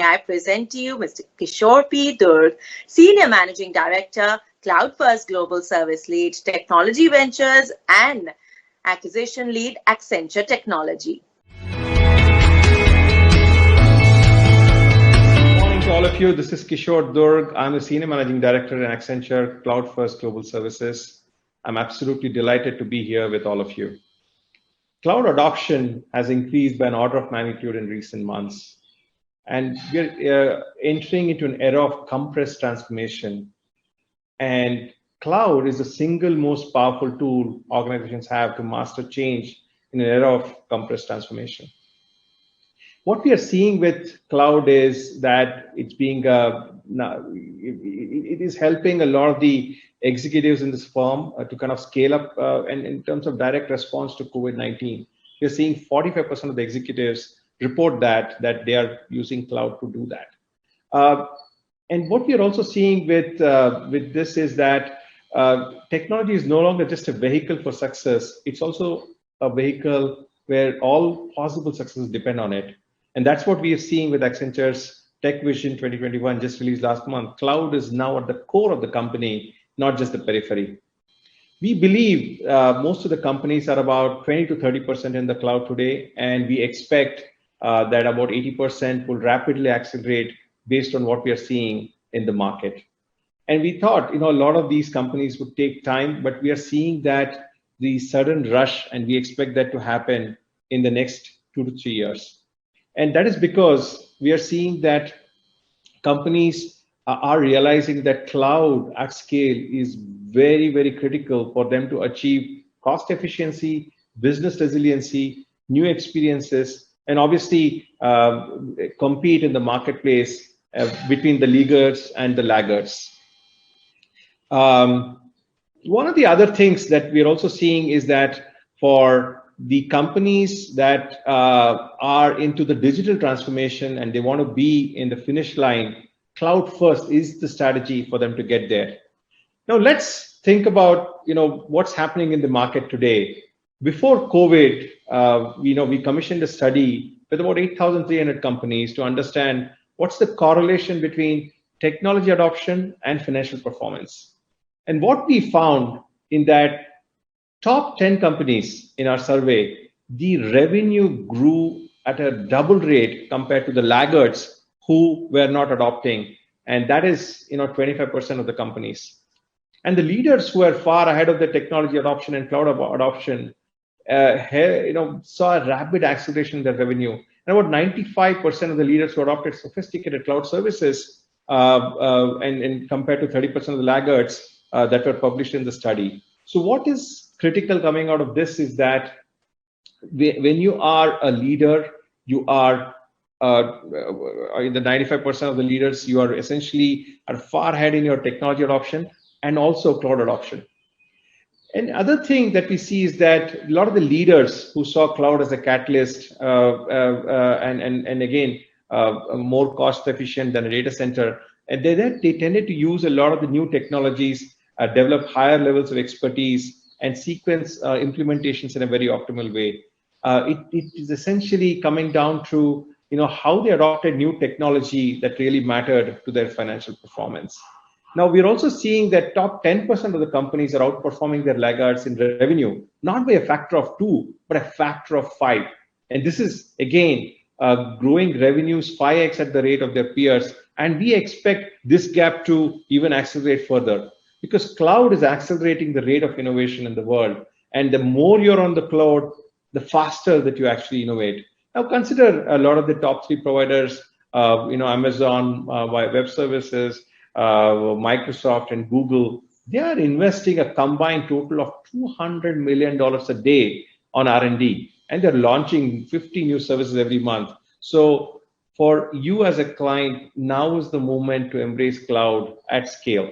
I present to you Mr. Kishore P. Durg, Senior Managing Director, Cloud First Global Service Lead, Technology Ventures and Acquisition Lead, Accenture Technology. Good morning to all of you. This is Kishore Durg. I'm the Senior Managing Director in Accenture Cloud First Global Services. I'm absolutely delighted to be here with all of you. Cloud adoption has increased by an order of magnitude in recent months. And we're entering into an era of compressed transformation. And cloud is the single most powerful tool organizations have to master change in an era of compressed transformation. What we are seeing with cloud is that it is helping a lot of the executives in this firm to kind of scale up. And in terms of direct response to COVID-19, we're seeing 45% of the executives report that they are using cloud to do that. And what we are also seeing with this is that technology is no longer just a vehicle for success. It's also a vehicle where all possible successes depend on it. And that's what we are seeing with Accenture's Tech Vision 2021, just released last month. Cloud is now at the core of the company, not just the periphery. We believe most of the companies are about 20 to 30% in the cloud today, and we expect that about 80% will rapidly accelerate based on what we are seeing in the market. And we thought, a lot of these companies would take time, but we are seeing that the sudden rush, and we expect that to happen in the next 2 to 3 years. And that is because we are seeing that companies are realizing that cloud at scale is very, very critical for them to achieve cost efficiency, business resiliency, new experiences, and obviously compete in the marketplace between the leaders and the laggards. One of the other things that we're also seeing is that for the companies that are into the digital transformation and they want to be in the finish line, cloud first is the strategy for them to get there. Now let's think about what's happening in the market today. Before COVID, we commissioned a study with about 8,300 companies to understand what's the correlation between technology adoption and financial performance. And what we found in that top 10 companies in our survey, the revenue grew at a double rate compared to the laggards who were not adopting. And that is 25% of the companies. And the leaders who are far ahead of the technology adoption and cloud adoption saw a rapid acceleration in their revenue. And about 95% of the leaders who adopted sophisticated cloud services and compared to 30% of the laggards that were published in the study. So what is critical coming out of this is that when you are a leader, you are in the 95% of the leaders, you are essentially far ahead in your technology adoption and also cloud adoption. And other thing that we see is that a lot of the leaders who saw cloud as a catalyst and again, more cost efficient than a data center, and they tended to use a lot of the new technologies, develop higher levels of expertise, and sequence implementations in a very optimal way. It is essentially coming down to how they adopted new technology that really mattered to their financial performance. Now we're also seeing that top 10% of the companies are outperforming their laggards in revenue, not by a factor of 2, but a factor of 5. And this is again growing revenues 5x at the rate of their peers, and we expect this gap to even accelerate further. Because cloud is accelerating the rate of innovation in the world. And the more you're on the cloud, the faster that you actually innovate. Now consider a lot of the top 3 providers, Amazon Web Services, Microsoft and Google. They are investing a combined total of $200 million a day on R&D. And they're launching 50 new services every month. So for you as a client, now is the moment to embrace cloud at scale.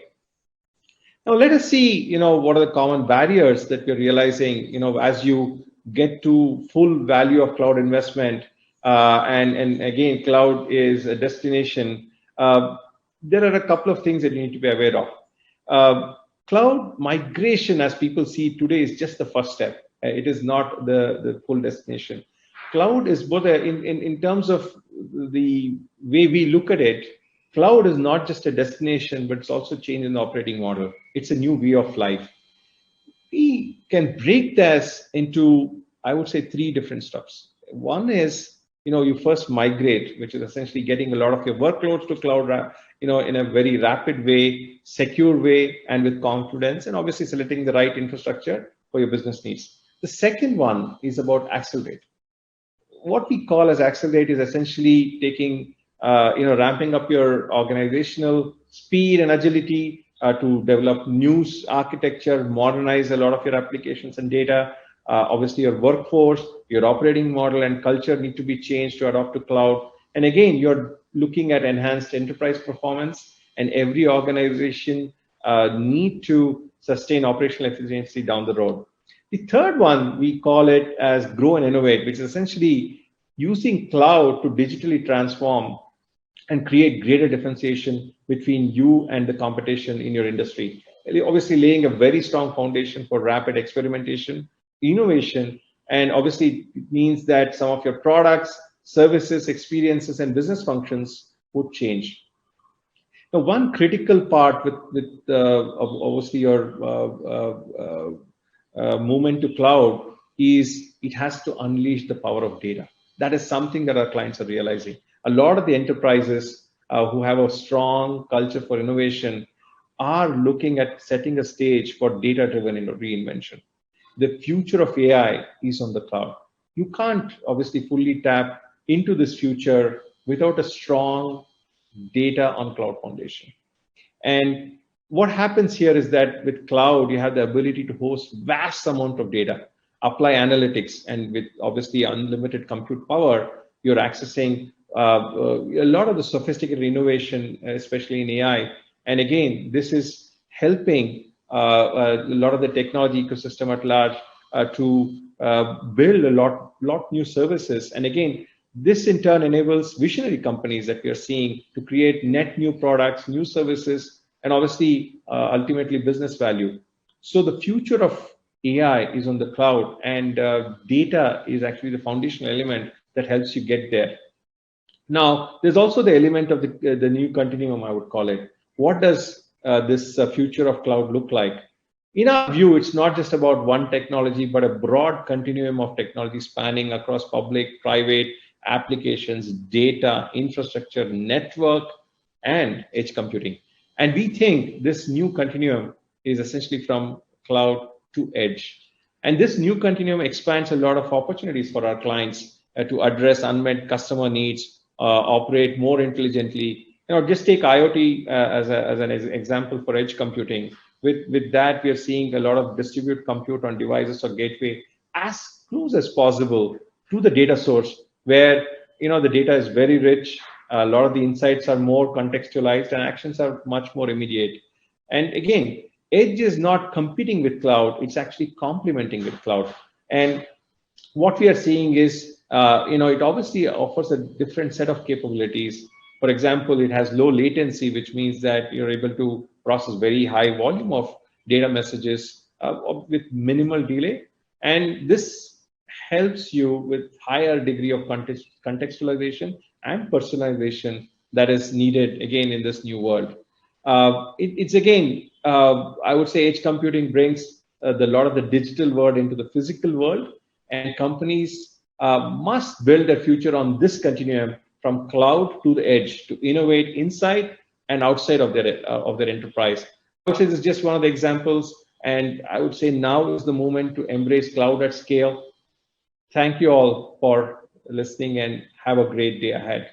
Now let us see, what are the common barriers that we're realizing, as you get to full value of cloud investment, and again, cloud is a destination. There are a couple of things that you need to be aware of. Cloud migration, as people see today, is just the first step. It is not the full destination. Cloud is both in terms of the way we look at it, cloud is not just a destination, but it's also changing the operating model. It's a new way of life. We can break this into, I would say, three different steps. One is, you first migrate, which is essentially getting a lot of your workloads to cloud, in a very rapid way, secure way, and with confidence, and obviously selecting the right infrastructure for your business needs. The second one is about accelerate. What we call as accelerate is essentially taking, ramping up your organizational speed and agility to develop new architecture, modernize a lot of your applications and data. Obviously, your workforce, your operating model, and culture need to be changed to adopt to cloud. And again, you're looking at enhanced enterprise performance, and every organization need to sustain operational efficiency down the road. The third one, we call it as grow and innovate, which is essentially using cloud to digitally transform and create greater differentiation between you and the competition in your industry. Obviously, laying a very strong foundation for rapid experimentation, innovation, and obviously it means that some of your products, services, experiences, and business functions would change. Now, one critical part with obviously your movement to cloud is it has to unleash the power of data. That is something that our clients are realizing. A lot of the enterprises who have a strong culture for innovation are looking at setting a stage for data-driven reinvention. The future of AI is on the cloud. You can't obviously fully tap into this future without a strong data on cloud foundation. And what happens here is that with cloud, you have the ability to host vast amount of data, apply analytics, and with obviously unlimited compute power, you're accessing a lot of the sophisticated innovation, especially in AI. And again, this is helping a lot of the technology ecosystem at large to build a lot new services. And again, this in turn enables visionary companies that we are seeing to create net new products, new services, and obviously ultimately business value. So the future of AI is on the cloud, and data is actually the foundational element that helps you get there. Now, there's also the element of the new continuum, I would call it. What does this future of cloud look like? In our view, it's not just about one technology, but a broad continuum of technology spanning across public, private, applications, data, infrastructure, network, and edge computing. And we think this new continuum is essentially from cloud to edge. And this new continuum expands a lot of opportunities for our clients to address unmet customer needs, operate more intelligently. Just take IoT as an example for edge computing. With that, we are seeing a lot of distributed compute on devices or gateway as close as possible to the data source, where the data is very rich. A lot of the insights are more contextualized and actions are much more immediate. And again, edge is not competing with cloud, it's actually complementing with cloud. And what we are seeing is, it obviously offers a different set of capabilities. For example, it has low latency, which means that you're able to process very high volume of data messages with minimal delay. And this helps you with higher degree of contextualization and personalization that is needed again in this new world. It's again, I would say edge computing brings the lot of the digital world into the physical world, and companies must build their future on this continuum from cloud to the edge to innovate inside and outside of their enterprise. I would say this is just one of the examples, and I would say now is the moment to embrace cloud at scale. Thank you all for listening and have a great day ahead.